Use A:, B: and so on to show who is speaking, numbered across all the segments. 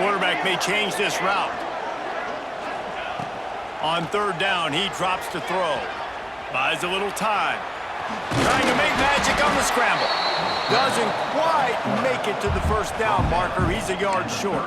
A: Quarterback may change this route. On third down, he drops to throw. Buys a little time. Trying to make magic on the scramble. Doesn't quite make it to the first down marker. He's a yard short.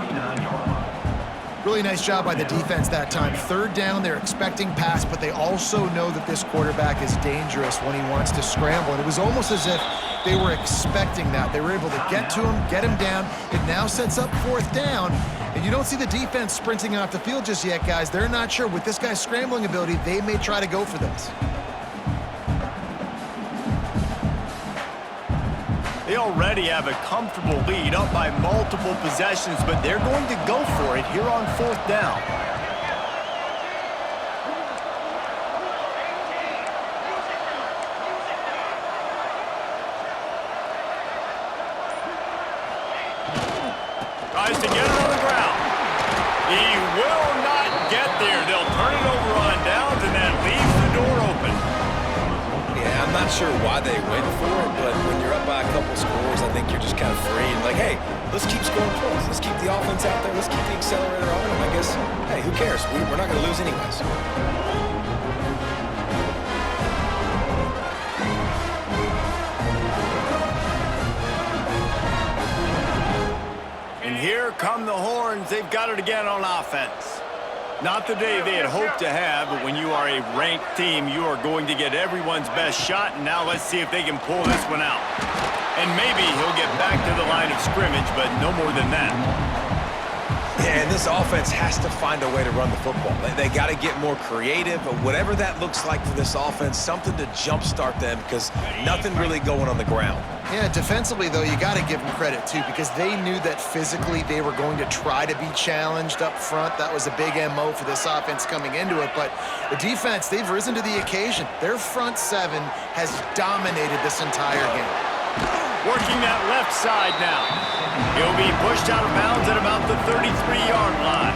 B: Really nice job by the defense that time. Third down, they're expecting pass, but they also know that this quarterback is dangerous when he wants to scramble. And it was almost as if they were expecting that. They were able to get to him, get him down. It now sets up fourth down. And you don't see the defense sprinting off the field just yet, guys. They're not sure. With this guy's scrambling ability, they may try to go for this.
A: They already have a comfortable lead, up by multiple possessions, but they're going to go for it here on fourth down. Tries to get it on the ground. He will not get there. They'll turn it over on downs, and that leaves the door open.
C: Yeah, I'm not sure why they went for it, but when you're up by a couple scores, I think you're just kind of free and like, hey, let's keep scoring points. Let's keep the offense out there. Let's keep the accelerator on. And I guess, hey, who cares? We're not going to lose anyways.
A: And here come the horns. They've got it again on offense. Not the day they had hoped to have, but when you are a ranked team, you are going to get everyone's best shot, and now let's see if they can pull this one out. And maybe he'll get back to the line of scrimmage, but no more than that.
C: Yeah, and this offense has to find a way to run the football. They got to get more creative, but whatever that looks like for this offense, something to jumpstart them because nothing really going on the ground.
B: Yeah, defensively, though, you got to give them credit, too, because they knew that physically they were going to try to be challenged up front. That was a big MO for this offense coming into it. But the defense, they've risen to the occasion. Their front seven has dominated this entire game.
A: Working that left side now. He'll be pushed out of bounds at about the 33-yard line.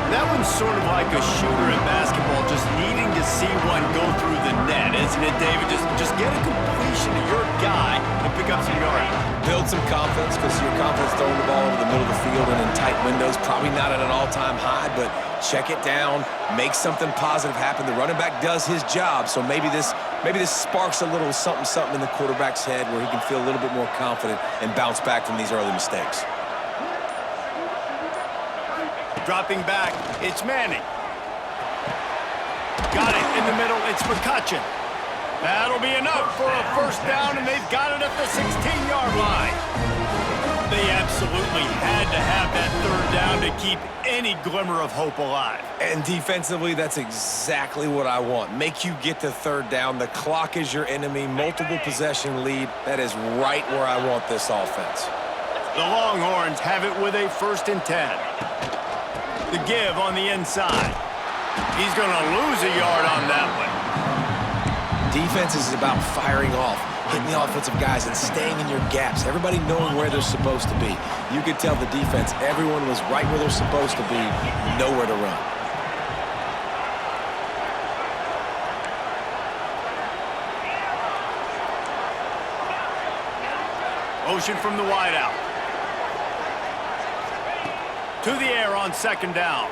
A: That one's sort of like a shooter in basketball, just needing to see one go through the net, isn't it, David? Just get a completion to your guy and pick up some yardage.
C: Build some confidence because your confidence throwing the ball over the middle of the field and in tight windows, probably not at an all-time high, but check it down, make something positive happen. The running back does his job, so maybe this sparks a little something in the quarterback's head where he can feel a little bit more confident and bounce back from these early mistakes.
A: Dropping back, it's Manning. Got it in the middle, it's McCutcheon. That'll be enough for a first down, and they've got it at the 16-yard line. They absolutely had to have that third down to keep any glimmer of hope alive.
C: And defensively, that's exactly what I want. Make you get to third down. The clock is your enemy. Multiple possession lead. That is right where I want this offense.
A: The Longhorns have it with a 1st and 10. The give on the inside. He's going to lose a yard on that one.
C: Defense is about firing off, hitting the offensive guys and staying in your gaps. Everybody knowing where they're supposed to be. You could tell the defense, everyone was right where they're supposed to be, nowhere to run.
A: Motion from the wideout. To the air on 2nd down.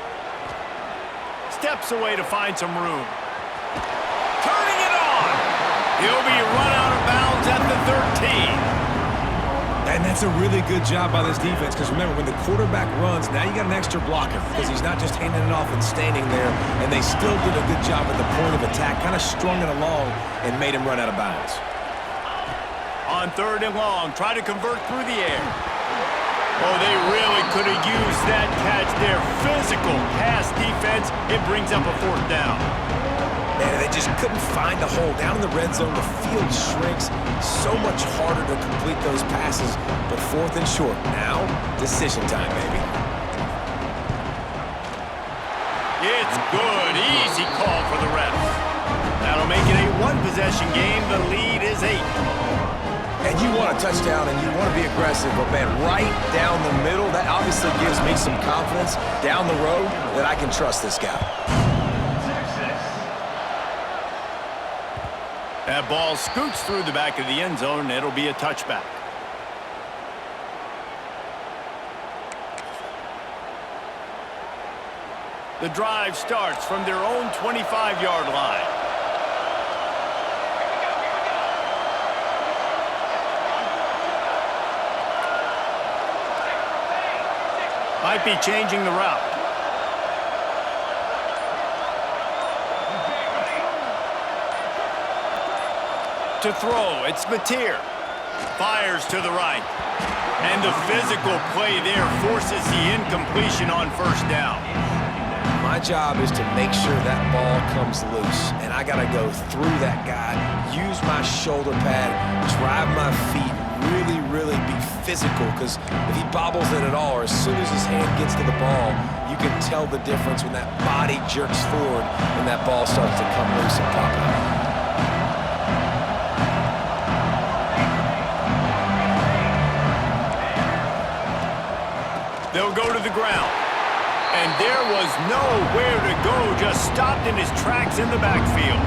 A: Steps away to find some room. Turning it on. He'll be run out of bounds at the 13.
C: And that's a really good job by this defense because remember, when the quarterback runs, now you got an extra blocker because he's not just handing it off and standing there, and they still did a good job at the point of attack, kind of strung it along and made him run out of bounds.
A: On 3rd and long, try to convert through the air. Oh, they really could have used that catch there. Physical pass defense. It brings up a 4th down.
C: Man, they just couldn't find a hole. Down in the red zone, the field shrinks. So much harder to complete those passes. But 4th and short. Now, decision time, baby.
A: It's good. Easy call for the ref. That'll make it a 1-possession game. The lead is 8.
C: And you want a touchdown and you want to be aggressive, but man, right down the middle, that obviously gives me some confidence down the road that I can trust this guy.
A: That ball scoots through the back of the end zone, and it'll be a touchback. The drive starts from their own 25-yard line. Might be changing the route. To throw, it's Mateer. Fires to the right. And the physical play there forces the incompletion on first down.
C: My job is to make sure that ball comes loose, and I got to go through that guy, use my shoulder pad, drive my feet, really be physical, because if he bobbles it at all, or as soon as his hand gets to the ball, you can tell the difference when that body jerks forward and that ball starts to come loose and pop out.
A: They'll go to the ground. And there was nowhere to go, just stopped in his tracks in the backfield.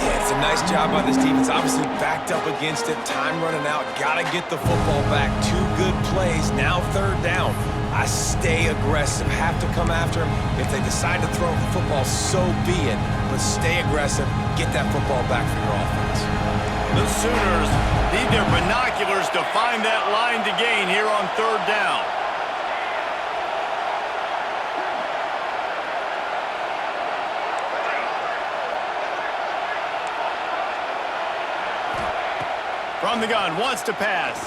C: Yeah, it's a nice job by this defense. Obviously backed up against it, time running out, gotta get the football back. 2 good plays, now third down. I stay aggressive, have to come after him. If they decide to throw the football, so be it. But stay aggressive, get that football back for your offense.
A: The Sooners need their binoculars to find that line to gain here on third down. From the gun, wants to pass.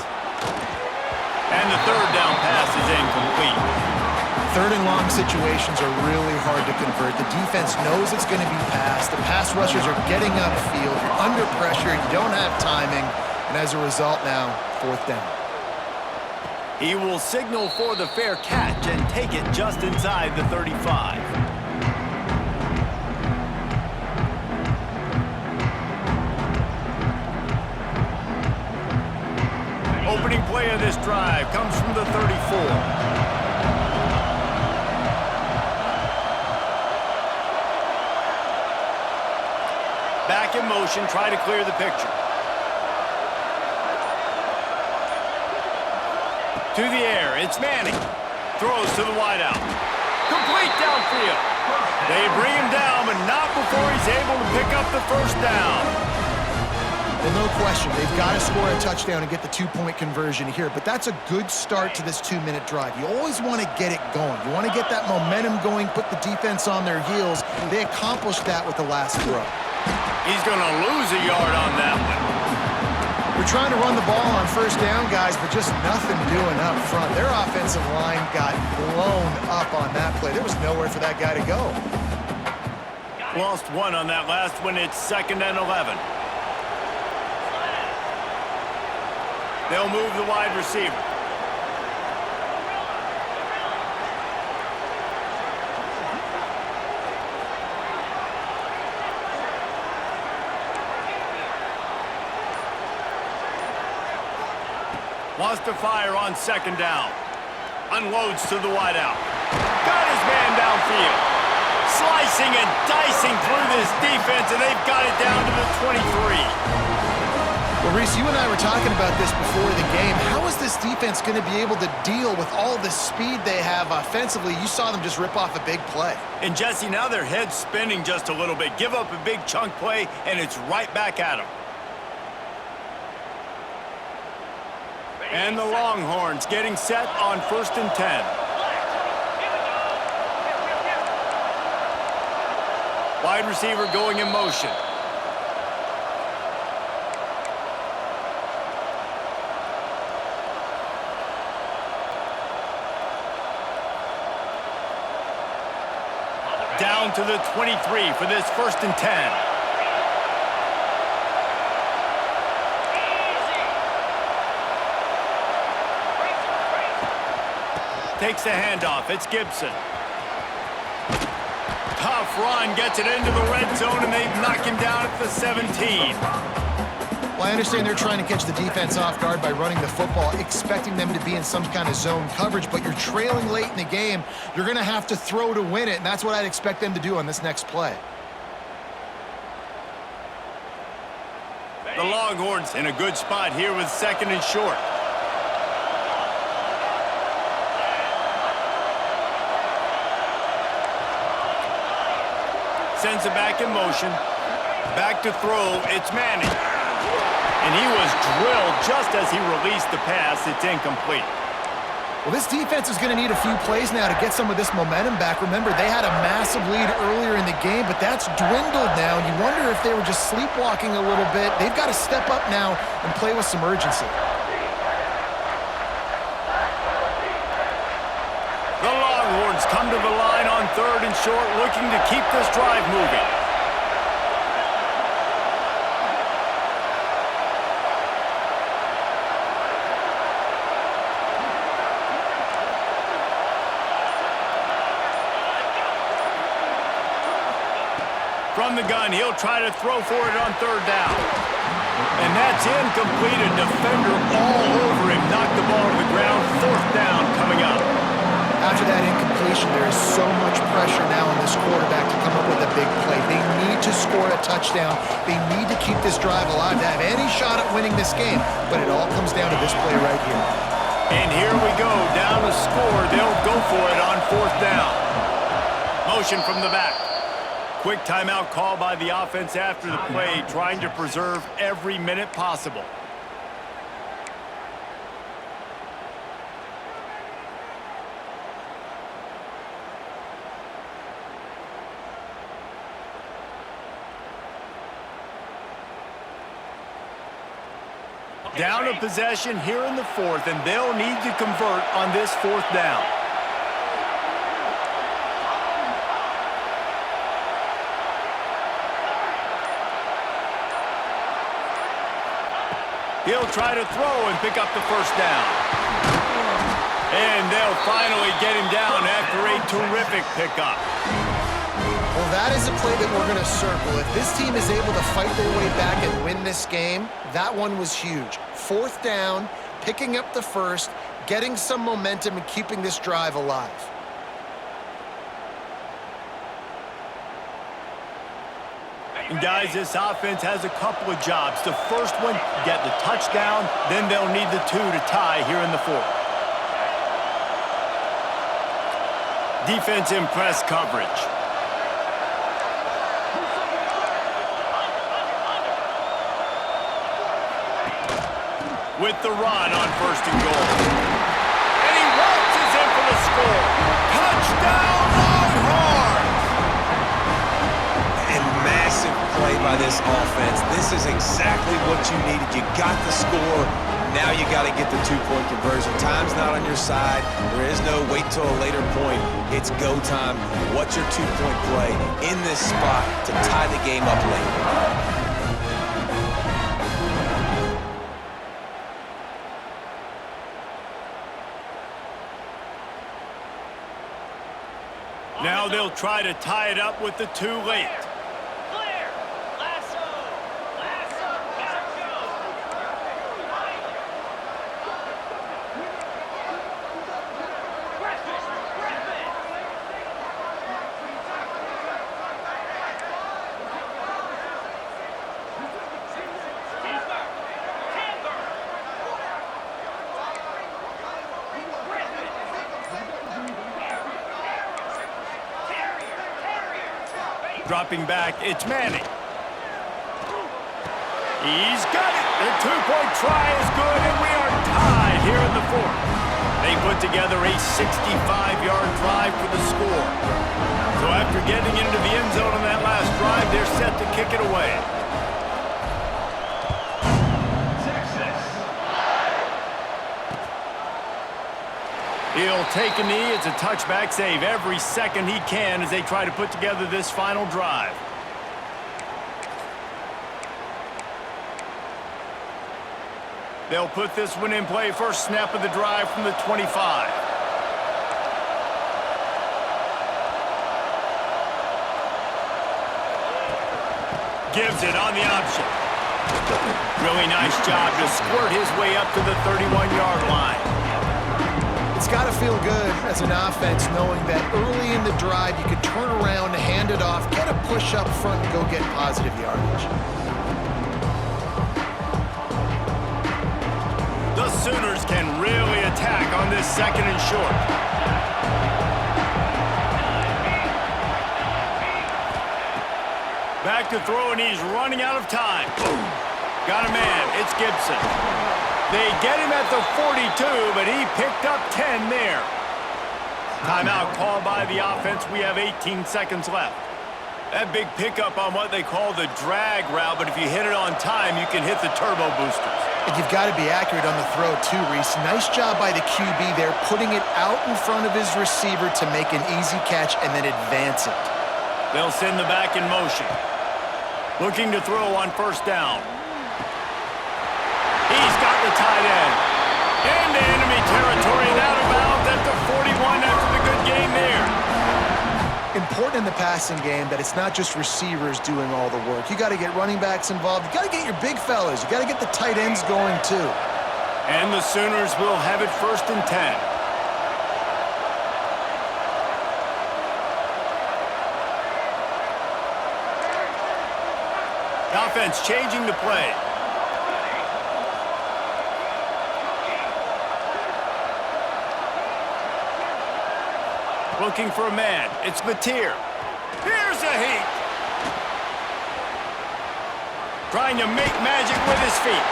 A: And the third down pass is incomplete.
B: Third and long situations are really hard to convert. The defense knows it's going to be passed. The pass rushers are getting upfield. You're under pressure. You don't have timing. And as a result now, fourth down.
A: He will signal for the fair catch and take it just inside the 35. Opening play of this drive comes from the 34. Back in motion, try to clear the picture. To the air, it's Manning. Throws to the wideout. Complete downfield. They bring him down, but not before he's able to pick up the first down.
B: Well, no question. They've got to score a touchdown and get the 2-point conversion here, but that's a good start to this 2-minute drive. You always want to get it going. You want to get that momentum going, put the defense on their heels. They accomplished that with the last throw.
A: He's going to lose a yard on that one.
B: We're trying to run the ball on first down, guys, but just nothing doing up front. Their offensive line got blown up on that play. There was nowhere for that guy to go.
A: Lost one on that last one. It's 2nd and 11. They'll move the wide receiver. Wants to fire on 2nd down. Unloads to the wideout. Got his man downfield. Slicing and dicing through this defense, and they've got it down to the 23.
B: Well, Reese, you and I were talking about this before the game. How is this defense going to be able to deal with all the speed they have offensively? You saw them just rip off a big play.
A: And, Jesse, now their head's spinning just a little bit. Give up a big chunk play, and it's right back at them. And the Longhorns getting set on 1st and 10. Wide receiver going in motion. Down to the 23 for this 1st and 10. Takes the handoff. It's Gibson. Tough run. Gets it into the red zone, and they knock him down at the 17.
B: Well, I understand they're trying to catch the defense off guard by running the football, expecting them to be in some kind of zone coverage, but you're trailing late in the game. You're going to have to throw to win it, and that's what I'd expect them to do on this next play.
A: The Longhorns in a good spot here with 2nd and short. sends it back in motion. Back to throw, it's Manning. And he was drilled just as he released the pass. It's incomplete.
B: Well, this defense is going to need a few plays now to get some of this momentum back. Remember, they had a massive lead earlier in the game, but that's dwindled now. You wonder if they were just sleepwalking a little bit. They've got to step up now and play with some urgency.
A: The Longhorns come to the line on 3rd and short, looking to keep this drive moving. From the gun, he'll try to throw for it on 3rd down. And that's incomplete. A defender all over him. Knocked the ball to the ground. 4th down coming up.
B: After that incompletion, there is so much pressure now on this quarterback to come up with a big play. They need to score a touchdown. They need to keep this drive alive to have any shot at winning this game. But it all comes down to this play right here.
A: And here we go. Down to score. They'll go for it on 4th down. Motion from the back. Quick timeout call by the offense after the play, trying to preserve every minute possible. Down a possession here in the 4th, and they'll need to convert on this 4th down. He'll try to throw and pick up the 1st down. And they'll finally get him down after a terrific pickup.
B: Well, that is a play that we're going to circle. If this team is able to fight their way back and win this game, that one was huge. 4th down, picking up the 1st, getting some momentum and keeping this drive alive.
A: And guys, this offense has a couple of jobs. The first one, get the touchdown, then they'll need the 2 to tie here in the 4th. Defense in press coverage. With the run on 1st and goal. And he waltzes in for the score. Touchdown, Longhorns!
C: And massive play by this offense. This is exactly what you needed. You got the score. Now you got to get the 2-point conversion. Time's not on your side. There is no wait till a later point. It's go time. What's your 2-point play in this spot to tie the game up late?
A: Now they'll try to tie it up with the 2 late.
D: Clear! Lasso! Lasso! Gotta go!
A: Dropping back, it's Manning. He's got it. The 2-point try is good, and we are tied here in the 4th. They put together a 65-yard drive for the score. So after getting into the end zone on that last drive, they're set to kick it away. He'll take a knee. It's a touchback save every second he can as they try to put together this final drive. They'll put this one in play. First snap of the drive from the 25. Gives it on the option. Really nice job to squirt his way up to the 31-yard line.
B: It's got to feel good as an offense knowing that early in the drive you could turn around, hand it off, get a push up front, and go get positive yardage.
A: The Sooners can really attack on this 2nd and short. Back to throw, and he's running out of time. Got a man. It's Gibson. They get him at the 42, but he picked up 10 there. Timeout called by the offense. We have 18 seconds left. That big pickup on what they call the drag route, but if you hit it on time, you can hit the turbo boosters.
B: And you've got to be accurate on the throw, too, Reese. Nice job by the QB there, putting it out in front of his receiver to make an easy catch and then advance it.
A: They'll send the back in motion. Looking to throw on first down. He's got the tight end. Into enemy territory and out of bounds at the 41 after the good game there.
B: Important in the passing game that it's not just receivers doing all the work. You got to get running backs involved. You got to get your big fellas. You got to get the tight ends going, too.
A: And the Sooners will have it 1st and 10. Offense changing the play. Looking for a man. It's Mateer. Here's a heat. Trying to make magic with his feet.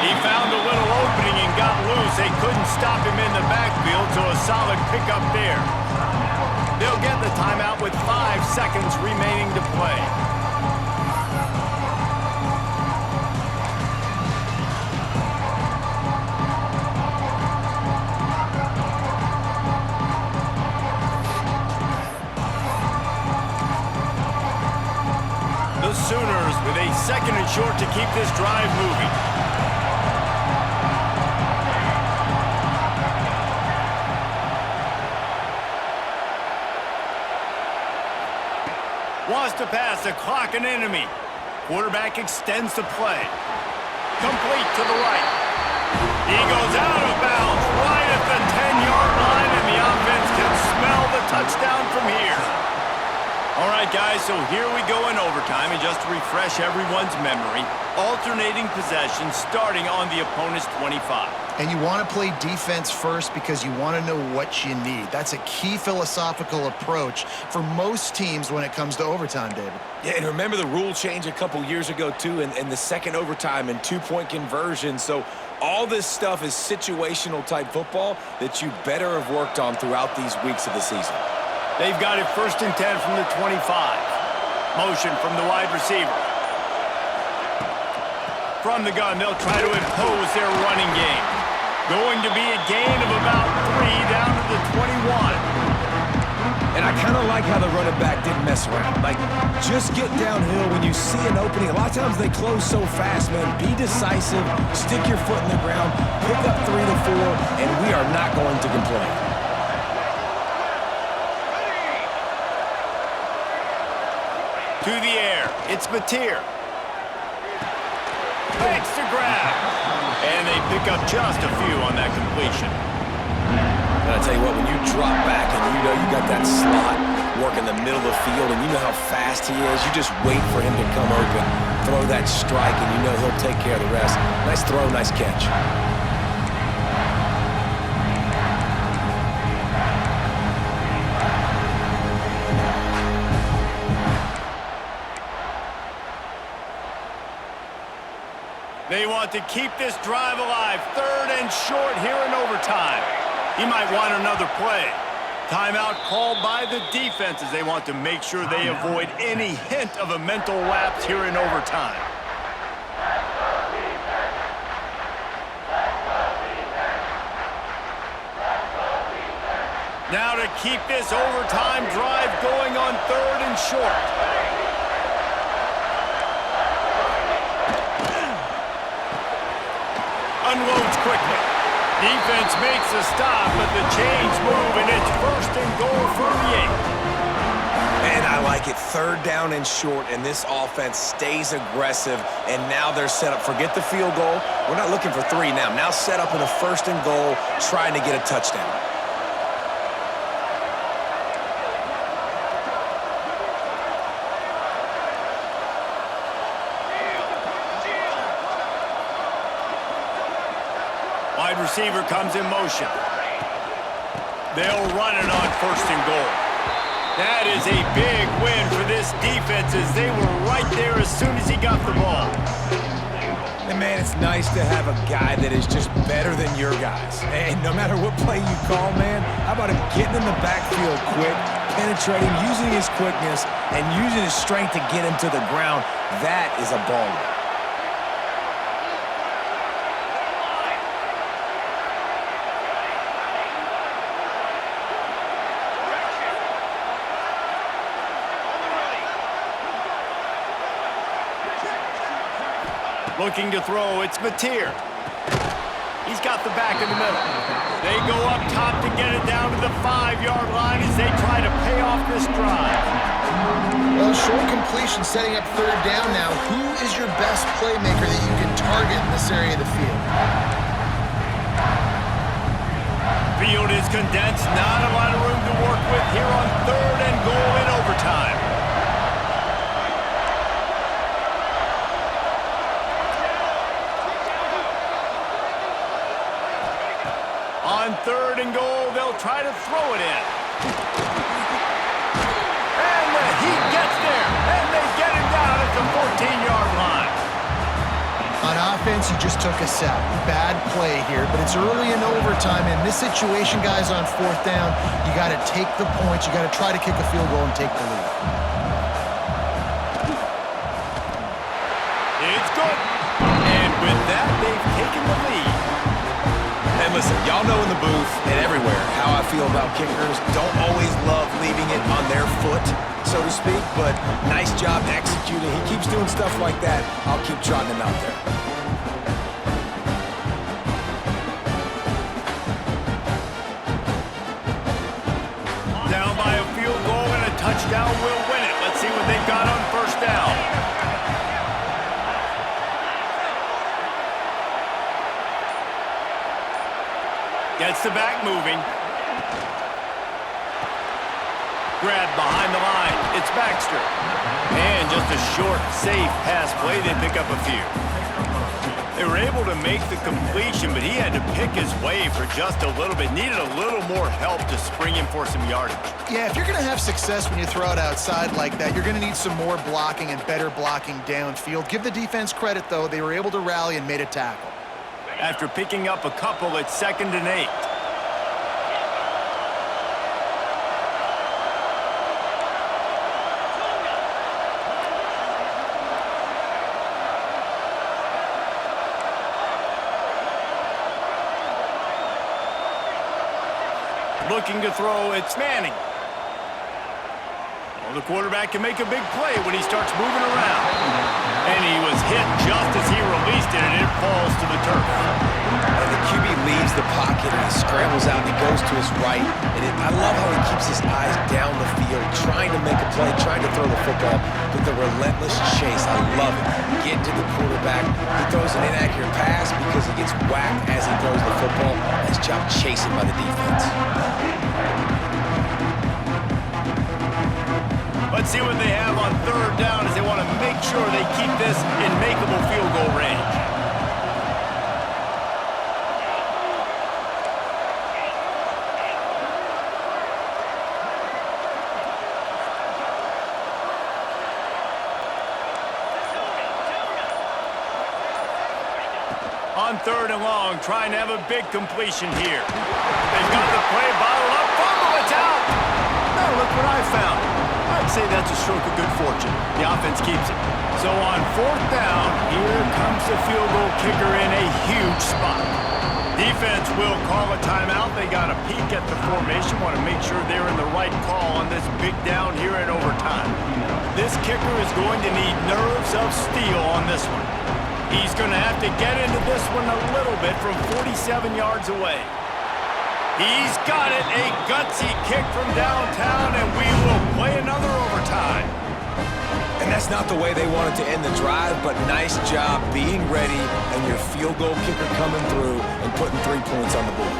A: He found a little opening and got loose. They couldn't stop him in the backfield, so a solid pickup there. They'll get the timeout with 5 seconds remaining to play. The Sooners with a 2nd and short to keep this drive moving. Wants to pass, the clock an enemy. Quarterback extends the play. Complete to the right. He goes out of bounds right at the 10-yard line, and the offense can smell the touchdown from here. All right, guys, so here we go in overtime, and just to refresh everyone's memory, alternating possession starting on the opponent's 25.
B: And you want to play defense first because you want to know what you need. That's a key philosophical approach for most teams when it comes to overtime, David.
C: Yeah, and remember the rule change a couple years ago, too, and the second overtime and 2-point conversion. So all this stuff is situational type football that you better have worked on throughout these weeks of the season.
A: They've got it 1st and 10 from the 25. Motion from the wide receiver. From the gun, they'll try to impose their running game. Going to be a gain of about 3 down to the 21.
C: And I kind of like how the running back didn't mess around. Like, just get downhill when you see an opening. A lot of times they close so fast, man. Be decisive, stick your foot in the ground, pick up 3 to 4, and we are not going to complain.
A: To the air, it's Mateer. Fakes to grab. And they pick up just a few on that completion.
C: And I tell you what, when you drop back and you know you got that slot working the middle of the field and you know how fast he is, you just wait for him to come open, throw that strike, and you know he'll take care of the rest. Nice throw, nice catch.
A: They want to keep this drive alive. 3rd and short here in overtime. He might want another play. Timeout called by the defense as they want to make sure they avoid any hint of a mental lapse here in overtime. Now to keep this overtime drive going on 3rd and short. Unloads quickly. Defense makes a stop, but the chains move, and it's 1st and goal from the 8.
C: And I like it. 3rd down and short, and this offense stays aggressive, and now they're set up. Forget the field goal. We're not looking for 3 now. Now set up in a 1st and goal, trying to get a touchdown.
A: Wide receiver comes in motion. They'll run it on 1st and goal. That is a big win for this defense as they were right there as soon as he got the ball.
C: And man, it's nice to have a guy that is just better than your guys. And no matter what play you call, man, how about him getting in the backfield quick, penetrating, using his quickness, and using his strength to get him to the ground? That is a baller.
A: Looking to throw, it's Mateer. He's got the back in the middle. They go up top to get it down to the 5-yard line as they try to pay off this drive.
B: Well, short completion setting up third down now. Who is your best playmaker that you can target in this area of the field?
A: Field is condensed, not a lot of room to work with here on 3rd and goal in overtime. On 3rd and goal, they'll try to throw it in. And the Heat gets there, and they get him down at the 14-yard line.
B: On offense, you just took a sack. Bad play here, but it's early in overtime. In this situation, guys, on 4th down, you got to take the points. You got to try to kick a field goal and take the lead.
A: It's good. And with that, they've taken the lead.
C: And listen, y'all know in the booth and everywhere how I feel about kickers. Don't always love leaving it on their foot, so to speak, but nice job executing. He keeps doing stuff like that. I'll keep trotting him out there.
A: Down by a field goal and a touchdown will win it. Let's see what they've got on 1st down. Gets the back moving. Grabbed behind the line. It's Baxter. And just a short, safe pass play. They pick up a few. They were able to make the completion, but he had to pick his way for just a little bit. Needed a little more help to spring him for some yardage.
B: Yeah, if you're going to have success when you throw it outside like that, you're going to need some more blocking and better blocking downfield. Give the defense credit, though. They were able to rally and made a tackle.
A: After picking up a couple, it's 2nd and 8. Looking to throw, it's Manning. Well, the quarterback can make a big play when he starts moving around. And he was hit just as he released it, and it falls to the turf.
C: And the QB leaves the pocket, and he scrambles out, and he goes to his right. And I love how he keeps his eyes down the field, trying to make a play, trying to throw the football, but the relentless chase, I love it. Get to the quarterback. He throws an inaccurate pass because he gets whacked as he throws the football. Nice job chasing by the defense.
A: Let's see what they have on 3rd down as they want to make sure they keep this in makeable field goal range. On 3rd and long, trying to have a big completion here. They've got the play bottled up. Fumble, it's out! Now look what I found. I'd say that's a stroke of good fortune. The offense keeps it. So on 4th down, here comes the field goal kicker in a huge spot. Defense will call a timeout. They got a peek at the formation, want to make sure they're in the right call on this big down here in overtime. This kicker is going to need nerves of steel on this one. He's going to have to get into this one a little bit from 47 yards away. He's got it, a gutsy kick from downtown, and we will play another overtime.
C: And that's not the way they wanted to end the drive, but nice job being ready and your field goal kicker coming through and putting 3 points on the board.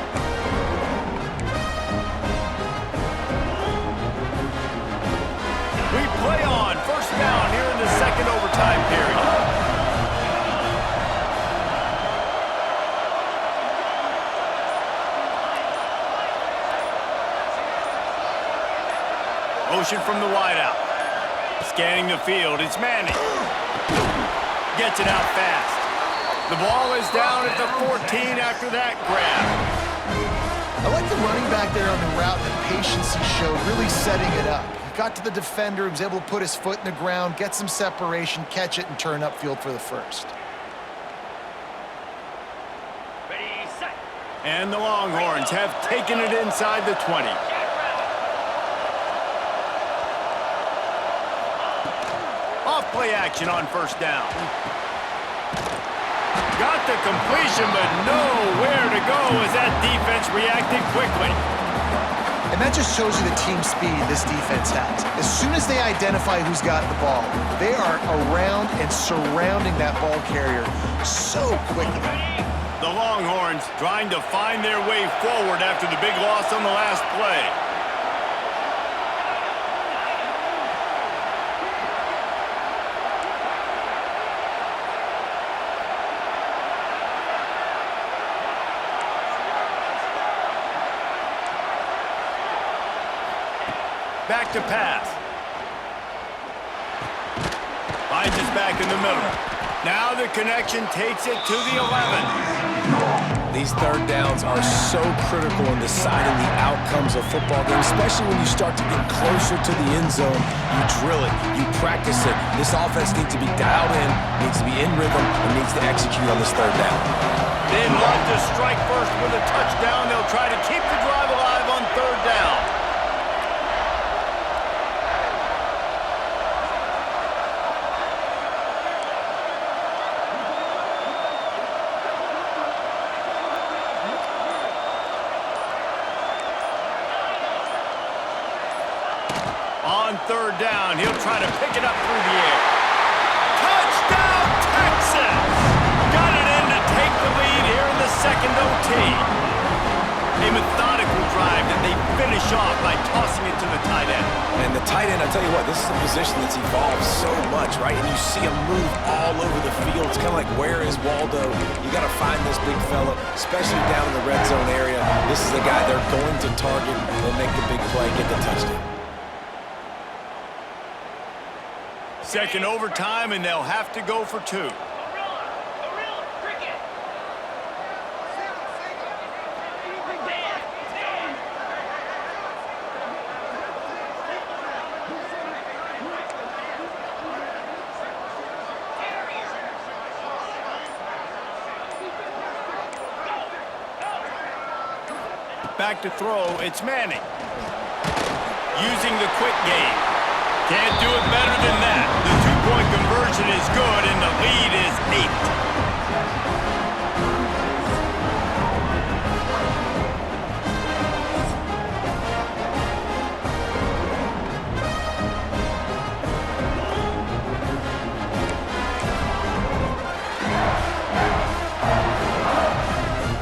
A: We play on 1st down here in the 2nd overtime period. Motion from the wideout. Scanning the field, it's Manning. Gets it out fast. The ball is down at the 14 after that grab.
B: I like the running back there on the route, the patience he showed, really setting it up. He got to the defender, he was able to put his foot in the ground, get some separation, catch it, and turn upfield for the first.
D: Ready, set.
A: And the Longhorns have taken it inside the 20. Off play action on first down. Got the completion, but nowhere to go as that defense reacted quickly.
B: And that just shows you the team speed this defense has. As soon as they identify who's got the ball, they are around and surrounding that ball carrier so quickly.
A: The Longhorns trying to find their way forward after the big loss on the last play. Back to pass. Finds his back in the middle. Now the connection takes it to the 11.
C: These third downs are so critical in deciding the outcomes of football games, especially when you start to get closer to the end zone. You drill it, you practice it. This offense needs to be dialed in, needs to be in rhythm, and needs to execute on this third down.
A: They'd love to strike first with a touchdown. They'll try to keep the drive alive on third down. On third down, he'll try to pick it up through the air. Touchdown, Texas! Got it in to take the lead here in the second OT. A methodical drive that they finish off by tossing it to the tight end.
C: And the tight end, I tell you what, this is a position that's evolved so much, right? And you see him move all over the field. It's kind of like, where is Waldo? You got to find this big fella, especially down in the red zone area. This is the guy they're going to target and make the big play, get the touchdown.
A: Second overtime, and they'll have to go for two.
D: Gorilla, cricket.
A: Back to throw, it's Manning. Using the quick game. Can't do it better than that. The two-point conversion is good, and the lead is 8.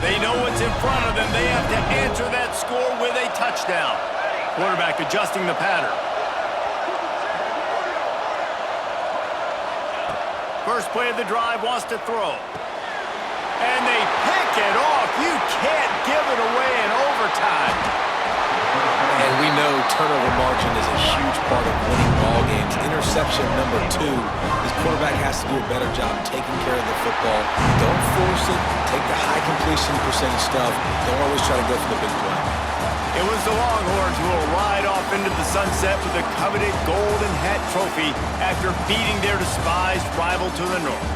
A: They know what's in front of them. They have to answer that score with a touchdown. Quarterback adjusting the pattern. First play of the drive, wants to throw. And they pick it off. You can't give it away in overtime.
C: And we know turnover margin is a huge part of winning ball games. Interception number 2. This quarterback has to do a better job taking care of the football. Don't force it. Take the high completion percentage stuff. Don't always try to go for the big play.
A: It was the Longhorns who will ride off into the sunset with the coveted Golden Hat Trophy after beating their despised rival to the north.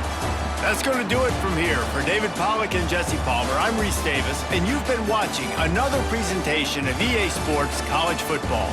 A: That's going to do it from here. For David Pollack and Jesse Palmer, I'm Reese Davis, and you've been watching another presentation of EA Sports College Football.